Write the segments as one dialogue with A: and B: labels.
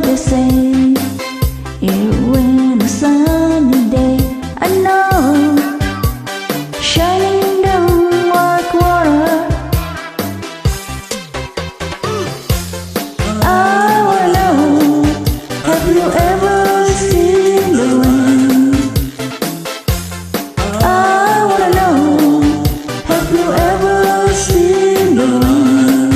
A: what they say. It when a sunny day, I know, shining down like water. I wanna know, have you ever seen the rain? I wanna know, have you ever seen the rain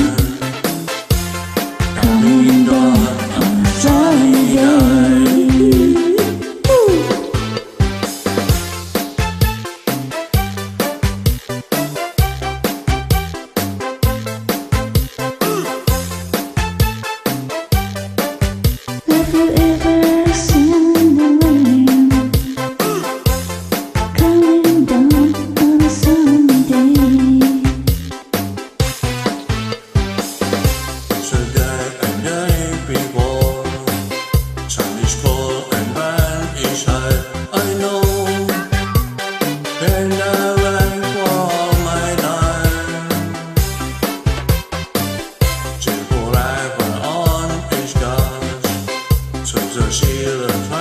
A: coming down on a sunny day? Have you ever seen the rain coming down on a sunny day?
B: 世界ein day before, time is cold and man is high. I know, and I wait for my time. 接过来晚安 is God's，趁着熄了。